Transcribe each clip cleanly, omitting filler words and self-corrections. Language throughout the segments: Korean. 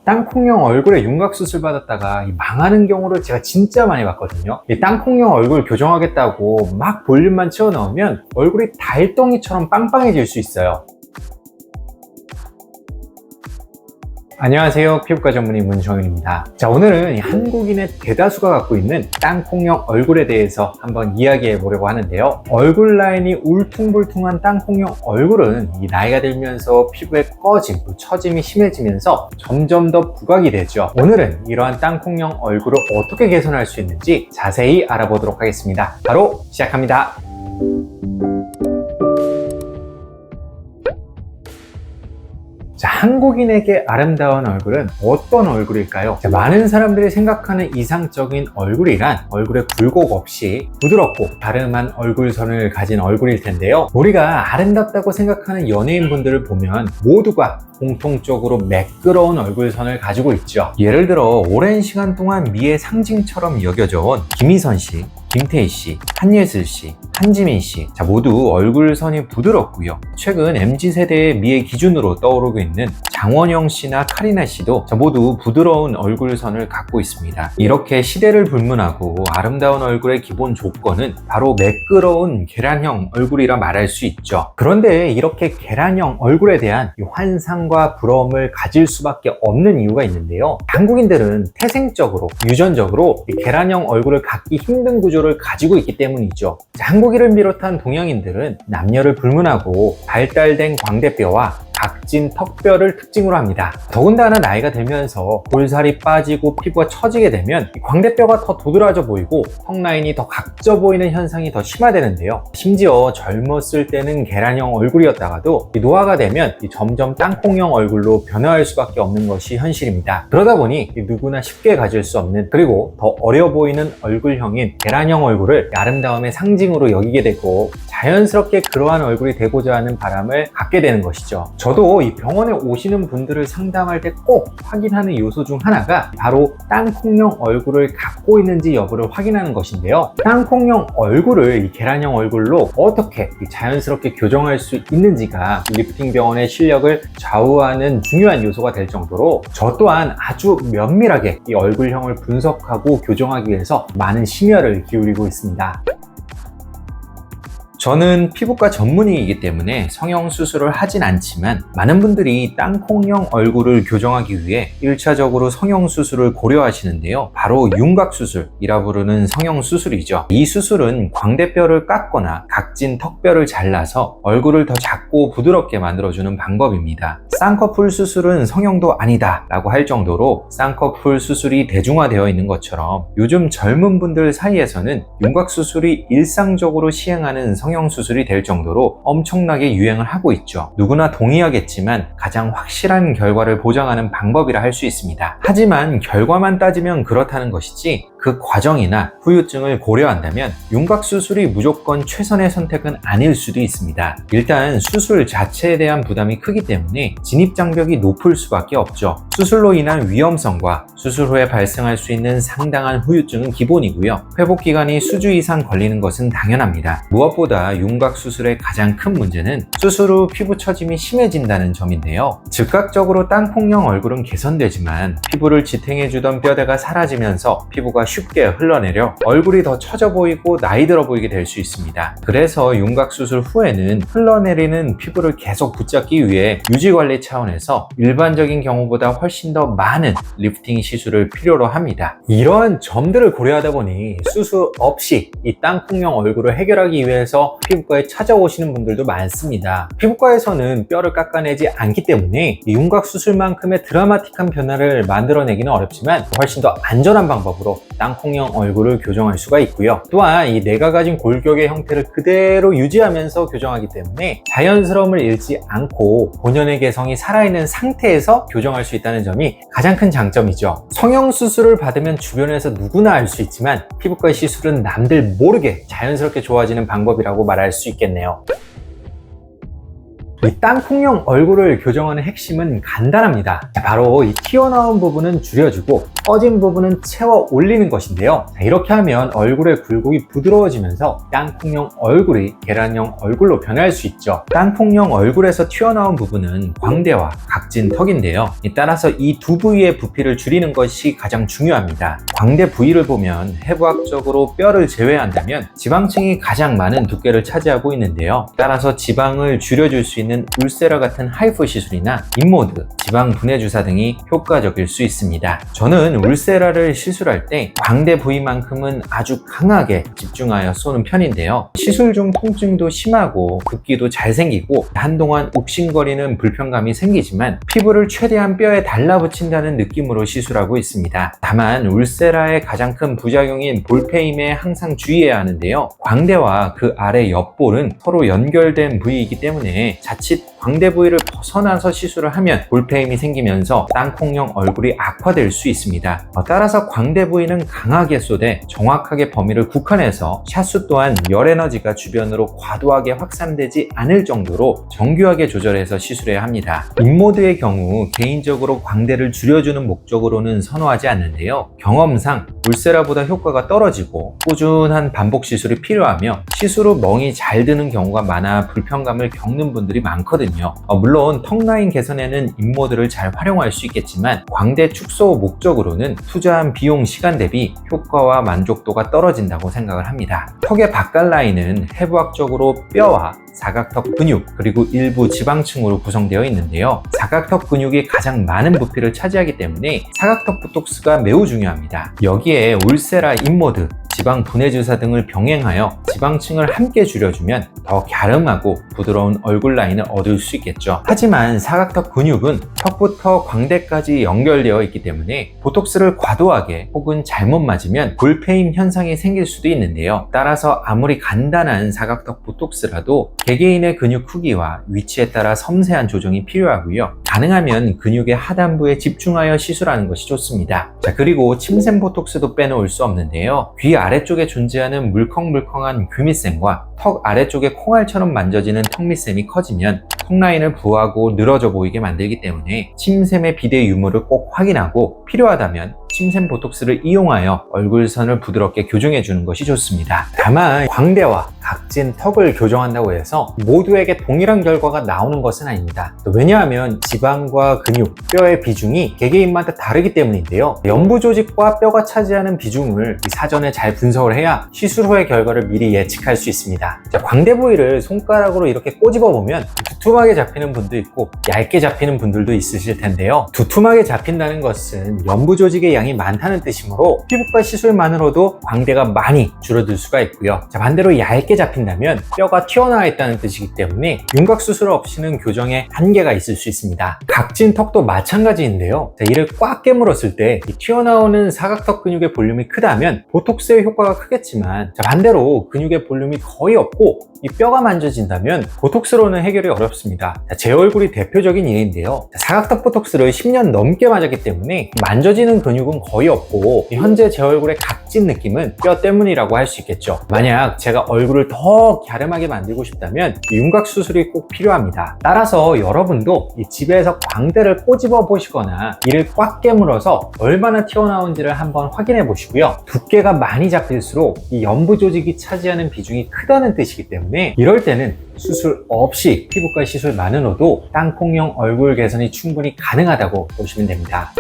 땅콩형 얼굴에 윤곽수술 받았다가 망하는 경우를 제가 진짜 많이 봤거든요. 이 땅콩형 얼굴 교정하겠다고 막 볼륨만 채워 넣으면 얼굴이 달덩이처럼 빵빵해질 수 있어요. 안녕하세요, 피부과 전문의 문정윤입니다. 자, 오늘은 한국인의 대다수가 갖고 있는 땅콩형 얼굴에 대해서 한번 이야기해 보려고 하는데요. 얼굴 라인이 울퉁불퉁한 땅콩형 얼굴은 이 나이가 들면서 피부의 꺼짐, 처짐이 심해지면서 점점 더 부각이 되죠. 오늘은 이러한 땅콩형 얼굴을 어떻게 개선할 수 있는지 자세히 알아보도록 하겠습니다. 바로 시작합니다. 자, 한국인에게 아름다운 얼굴은 어떤 얼굴일까요? 자, 많은 사람들이 생각하는 이상적인 얼굴이란 얼굴에 굴곡 없이 부드럽고 갸름한 얼굴선을 가진 얼굴일 텐데요. 우리가 아름답다고 생각하는 연예인분들을 보면 모두가 공통적으로 매끄러운 얼굴선을 가지고 있죠. 예를 들어 오랜 시간 동안 미의 상징처럼 여겨져 온 김희선 씨, 김태희 씨, 한예슬 씨, 한지민 씨, 자, 모두 얼굴선이 부드럽고요. 최근 MZ세대의 미의 기준으로 떠오르고 있는 장원영 씨나 카리나 씨도 모두 부드러운 얼굴선을 갖고 있습니다. 이렇게 시대를 불문하고 아름다운 얼굴의 기본 조건은 바로 매끄러운 계란형 얼굴이라 말할 수 있죠. 그런데 이렇게 계란형 얼굴에 대한 환상과 부러움을 가질 수밖에 없는 이유가 있는데요. 한국인들은 태생적으로, 유전적으로 계란형 얼굴을 갖기 힘든 구조를 가지고 있기 때문이죠. 한국인을 비롯한 동양인들은 남녀를 불문하고 발달된 광대뼈와 각진 턱뼈를 특징으로 합니다. 더군다나 나이가 들면서 볼살이 빠지고 피부가 처지게 되면 광대뼈가 더 도드라져 보이고 턱 라인이 더 각져 보이는 현상이 더 심화되는데요. 심지어 젊었을 때는 계란형 얼굴이었다가도 노화가 되면 점점 땅콩형 얼굴로 변화할 수밖에 없는 것이 현실입니다. 그러다 보니 누구나 쉽게 가질 수 없는, 그리고 더 어려 보이는 얼굴형인 계란형 얼굴을 아름다움의 상징으로 여기게 되고 자연스럽게 그러한 얼굴이 되고자 하는 바람을 갖게 되는 것이죠. 저도 이 병원에 오시는 분들을 상담할 때 꼭 확인하는 요소 중 하나가 바로 땅콩형 얼굴을 갖고 있는지 여부를 확인하는 것인데요. 땅콩형 얼굴을 이 계란형 얼굴로 어떻게 자연스럽게 교정할 수 있는지가 리프팅 병원의 실력을 좌우하는 중요한 요소가 될 정도로 저 또한 아주 면밀하게 이 얼굴형을 분석하고 교정하기 위해서 많은 심혈을 기울이고 있습니다. 저는 피부과 전문의이기 때문에 성형수술을 하진 않지만 많은 분들이 땅콩형 얼굴을 교정하기 위해 1차적으로 성형수술을 고려하시는데요. 바로 윤곽수술이라 부르는 성형수술이죠. 이 수술은 광대뼈를 깎거나 각진 턱뼈를 잘라서 얼굴을 더 작고 부드럽게 만들어주는 방법입니다. 쌍꺼풀 수술은 성형도 아니다 라고 할 정도로 쌍꺼풀 수술이 대중화되어 있는 것처럼 요즘 젊은 분들 사이에서는 윤곽수술이 일상적으로 시행하는 성형수술이 될 정도로 엄청나게 유행을 하고 있죠. 누구나 동의하겠지만 가장 확실한 결과를 보장하는 방법이라 할 수 있습니다. 하지만 결과만 따지면 그렇다는 것이지 그 과정이나 후유증을 고려한다면 윤곽수술이 무조건 최선의 선택은 아닐 수도 있습니다. 일단 수술 자체에 대한 부담이 크기 때문에 진입장벽이 높을 수밖에 없죠. 수술로 인한 위험성과 수술 후에 발생할 수 있는 상당한 후유증은 기본이고요. 회복기간이 수주 이상 걸리는 것은 당연합니다. 무엇보다 윤곽수술의 가장 큰 문제는 수술 후 피부 처짐이 심해진다는 점인데요. 즉각적으로 땅콩형 얼굴은 개선되지만 피부를 지탱해주던 뼈대가 사라지면서 피부가 쉽게 흘러내려 얼굴이 더 처져 보이고 나이 들어 보이게 될 수 있습니다. 그래서 윤곽수술 후에는 흘러내리는 피부를 계속 붙잡기 위해 유지관리 차원에서 일반적인 경우보다 훨씬 더 많은 리프팅 시술을 필요로 합니다. 이런 점들을 고려하다 보니 수술 없이 이 땅콩형 얼굴을 해결하기 위해서 피부과에 찾아오시는 분들도 많습니다. 피부과에서는 뼈를 깎아내지 않기 때문에 윤곽수술만큼의 드라마틱한 변화를 만들어내기는 어렵지만 훨씬 더 안전한 방법으로 땅콩형 얼굴을 교정할 수가 있고요. 또한 이 내가 가진 골격의 형태를 그대로 유지하면서 교정하기 때문에 자연스러움을 잃지 않고 본연의 개성이 살아있는 상태에서 교정할 수 있다는 점이 가장 큰 장점이죠. 성형수술을 받으면 주변에서 누구나 알 수 있지만 피부과 시술은 남들 모르게 자연스럽게 좋아지는 방법이라고 말할 수 있겠네요. 이 땅콩형 얼굴을 교정하는 핵심은 간단합니다. 바로 이 튀어나온 부분은 줄여주고 꺼진 부분은 채워 올리는 것인데요. 이렇게 하면 얼굴의 굴곡이 부드러워지면서 땅콩형 얼굴이 계란형 얼굴로 변할 수 있죠. 땅콩형 얼굴에서 튀어나온 부분은 광대와 각진 턱인데요. 따라서 이 두 부위의 부피를 줄이는 것이 가장 중요합니다. 광대 부위를 보면 해부학적으로 뼈를 제외한다면 지방층이 가장 많은 두께를 차지하고 있는데요. 따라서 지방을 줄여줄 수 있는 울세라 같은 하이프 시술이나 인모드, 지방 분해 주사 등이 효과적일 수 있습니다. 저는 울세라를 시술할 때 광대 부위만큼은 아주 강하게 집중하여 쏘는 편인데요. 시술 중 통증도 심하고 붓기도 잘 생기고 한동안 욱신거리는 불편감이 생기지만 피부를 최대한 뼈에 달라붙인다는 느낌으로 시술하고 있습니다. 다만 울세라의 가장 큰 부작용인 볼페임에 항상 주의해야 하는데요. 광대와 그 아래 옆볼은 서로 연결된 부위이기 때문에 자칫 광대 부위를 벗어나서 시술을 하면 볼페임이 생기면서 땅콩형 얼굴이 악화될 수 있습니다. 따라서 광대 부위는 강하게 쏘되 정확하게 범위를 국한해서 샷수 또한 열 에너지가 주변으로 과도하게 확산되지 않을 정도로 정교하게 조절해서 시술해야 합니다. 인모드의 경우 개인적으로 광대를 줄여주는 목적으로는 선호하지 않는데요. 경험상 울세라보다 효과가 떨어지고 꾸준한 반복 시술이 필요하며 시술 후 멍이 잘 드는 경우가 많아 불편감을 겪는 분들이 많거든요. 물론 턱 라인 개선에는 인모드를 잘 활용할 수 있겠지만 광대 축소 목적으로는 투자한 비용 시간 대비 효과와 만족도가 떨어진다고 생각을 합니다. 턱의 바깥 라인은 해부학적으로 뼈와 사각턱 근육 그리고 일부 지방층으로 구성되어 있는데요. 사각턱 근육이 가장 많은 부피를 차지하기 때문에 사각턱 보톡스가 매우 중요합니다. 여기에 울세라 인모드, 지방 분해 주사 등을 병행하여 지방층을 함께 줄여주면 더 갸름하고 부드러운 얼굴 라인을 얻을 수 있겠죠. 하지만 사각턱 근육은 턱부터 광대까지 연결되어 있기 때문에 보톡스를 과도하게 혹은 잘못 맞으면 볼페임 현상이 생길 수도 있는데요. 따라서 아무리 간단한 사각턱 보톡스라도 개개인의 근육 크기와 위치에 따라 섬세한 조정이 필요하고요. 가능하면 근육의 하단부에 집중하여 시술하는 것이 좋습니다. 그리고 침샘 보톡스도 빼놓을 수 없는데요. 귀 아래쪽에 존재하는 물컹물컹한 귀밑샘과 턱 아래쪽에 콩알처럼 만져지는 턱밑샘이 커지면 턱 라인을 부하고 늘어져 보이게 만들기 때문에 침샘의 비대 유무를 꼭 확인하고 필요하다면 침샘 보톡스를 이용하여 얼굴선을 부드럽게 교정해 주는 것이 좋습니다. 다만 광대와 각진 턱을 교정한다고 해서 모두에게 동일한 결과가 나오는 것은 아닙니다. 왜냐하면 지방과 근육, 뼈의 비중이 개개인마다 다르기 때문인데요. 연부 조직과 뼈가 차지하는 비중을 사전에 잘 분석을 해야 시술 후의 결과를 미리 예측할 수 있습니다. 광대 부위를 손가락으로 이렇게 꼬집어 보면 두툼하게 잡히는 분도 있고 얇게 잡히는 분들도 있으실 텐데요. 두툼하게 잡힌다는 것은 연부 조직의 양이 많다는 뜻이므로 피부과 시술만으로도 광대가 많이 줄어들 수가 있고요. 반대로 얇게 잡힌다면 뼈가 튀어나와 있다는 뜻이기 때문에 윤곽 수술 없이는 교정에 한계가 있을 수 있습니다. 각진 턱도 마찬가지인데요. 이를 꽉 깨물었을 때 튀어나오는 사각턱 근육의 볼륨이 크다면 보톡스의 효과가 크겠지만 반대로 근육의 볼륨이 거의 없고 이 뼈가 만져진다면 보톡스로는 해결이 어렵습니다. 제 얼굴이 대표적인 예인데요. 사각턱 보톡스를 10년 넘게 맞았기 때문에 만져지는 근육은 거의 없고 현재 제 얼굴의 각진 느낌은 뼈 때문이라고 할 수 있겠죠. 만약 제가 얼굴을 더 갸름하게 만들고 싶다면 윤곽 수술이 꼭 필요합니다. 따라서 여러분도 이 집에서 광대를 꼬집어 보시거나 이를 꽉 깨물어서 얼마나 튀어나온지를 한번 확인해 보시고요. 두께가 많이 잡힐수록 이 연부 조직이 차지하는 비중이 크다는 뜻이기 때문에 이럴 때는 수술 없이 피부과 시술만으로도 땅콩형 얼굴 개선이 충분히 가능하다고 보시면 됩니다.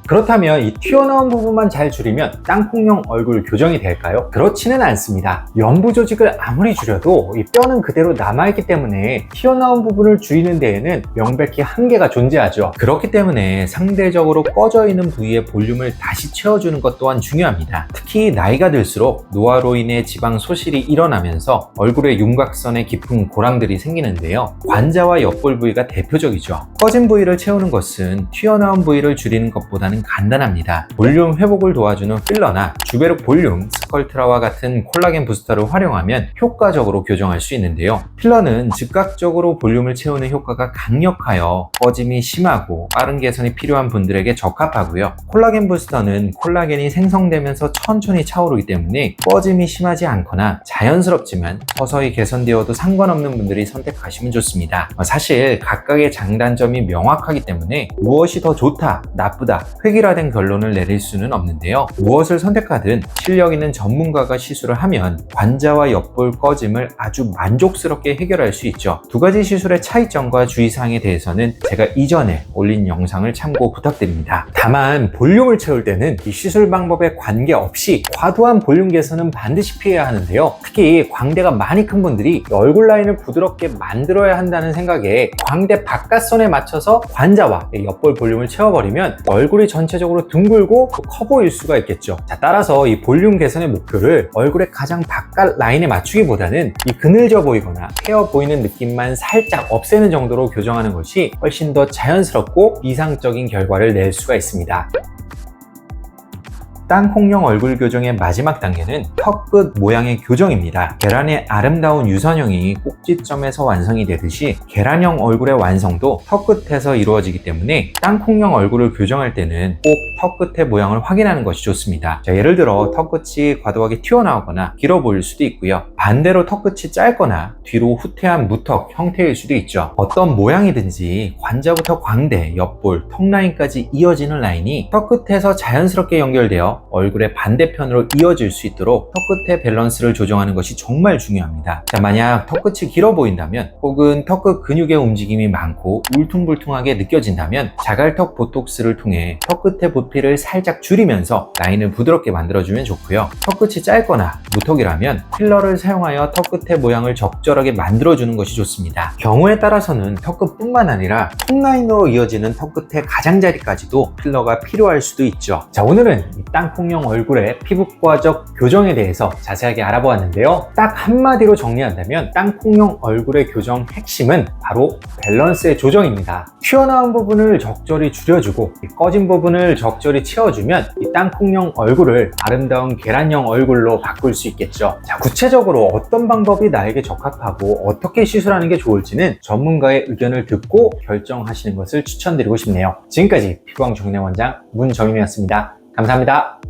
그렇다면 이 튀어나온 부분만 잘 줄이면 땅콩형 얼굴 교정이 될까요? 그렇지는 않습니다. 연부 조직을 아무리 줄여도 이 뼈는 그대로 남아있기 때문에 튀어나온 부분을 줄이는 데에는 명백히 한계가 존재하죠. 그렇기 때문에 상대적으로 꺼져 있는 부위의 볼륨을 다시 채워주는 것 또한 중요합니다. 특히 나이가 들수록 노화로 인해 지방 소실이 일어나면서 얼굴의 윤곽선에 깊은 고랑들이 생기는데요. 관자와 옆볼 부위가 대표적이죠. 꺼진 부위를 채우는 것은 튀어나온 부위를 줄이는 것보다는 간단합니다. 볼륨 회복을 도와주는 필러나 주베르 볼륨 스컬트라와 같은 콜라겐 부스터를 활용하면 효과적으로 교정할 수 있는데요. 필러는 즉각적으로 볼륨을 채우는 효과가 강력하여 꺼짐이 심하고 빠른 개선이 필요한 분들에게 적합하고요. 콜라겐 부스터는 콜라겐이 생성되면서 천천히 차오르기 때문에 꺼짐이 심하지 않거나 자연스럽지만 서서히 개선되어도 상관없는 분들이 선택하시면 좋습니다. 사실 각각의 장단점이 명확하기 때문에 무엇이 더 좋다, 나쁘다, 획일화된 결론을 내릴 수는 없는데요. 무엇을 선택하든 실력 있는 전문가가 시술을 하면 관자와 옆볼 꺼짐을 아주 만족스럽게 해결할 수 있죠. 두 가지 시술의 차이점과 주의사항에 대해서는 제가 이전에 올린 영상을 참고 부탁드립니다. 다만 볼륨을 채울 때는 이 시술 방법에 관계없이 과도한 볼륨 개선은 반드시 피해야 하는데요. 특히 광대가 많이 큰 분들이 얼굴 라인을 부드럽게 만들어야 한다는 생각에 광대 바깥선에 맞춰서 관자와 옆볼 볼륨을 채워버리면 얼굴이 전체적으로 둥글고 커 보일 수가 있겠죠. 자, 따라서 이 볼륨 개선의 목표를 얼굴의 가장 바깥 라인에 맞추기보다는 이 그늘져 보이거나 헤어 보이는 느낌만 살짝 없애는 정도로 교정하는 것이 훨씬 더 자연스럽고 이상적인 결과를 낼 수가 있습니다. 땅콩형 얼굴 교정의 마지막 단계는 턱끝 모양의 교정입니다. 계란의 아름다운 유선형이 꼭지점에서 완성이 되듯이 계란형 얼굴의 완성도 턱끝에서 이루어지기 때문에 땅콩형 얼굴을 교정할 때는 꼭 턱끝의 모양을 확인하는 것이 좋습니다. 자, 예를 들어 턱끝이 과도하게 튀어나오거나 길어 보일 수도 있고요. 반대로 턱끝이 짧거나 뒤로 후퇴한 무턱 형태일 수도 있죠. 어떤 모양이든지 관자부터 광대, 옆볼, 턱 라인까지 이어지는 라인이 턱끝에서 자연스럽게 연결되어 얼굴의 반대편으로 이어질 수 있도록 턱끝의 밸런스를 조정하는 것이 정말 중요합니다. 자, 만약 턱끝이 길어 보인다면 혹은 턱끝 근육의 움직임이 많고 울퉁불퉁하게 느껴진다면 자갈턱 보톡스를 통해 턱끝의 부피를 살짝 줄이면서 라인을 부드럽게 만들어주면 좋고요. 턱끝이 짧거나 무턱이라면 필러를 사용하여 턱끝의 모양을 적절하게 만들어주는 것이 좋습니다. 경우에 따라서는 턱끝뿐만 아니라 턱 라인으로 이어지는 턱끝의 가장자리까지도 필러가 필요할 수도 있죠. 자, 오늘은 이 땅콩형 얼굴의 피부과적 교정에 대해서 자세하게 알아보았는데요. 딱 한마디로 정리한다면 땅콩형 얼굴의 교정 핵심은 바로 밸런스의 조정입니다. 튀어나온 부분을 적절히 줄여주고 꺼진 부분을 적절히 채워주면 이 땅콩형 얼굴을 아름다운 계란형 얼굴로 바꿀 수 있겠죠. 자, 구체적으로 어떤 방법이 나에게 적합하고 어떻게 시술하는 게 좋을지는 전문가의 의견을 듣고 결정하시는 것을 추천드리고 싶네요. 지금까지 피부왕 정인의 원장 문정임이었습니다. 감사합니다.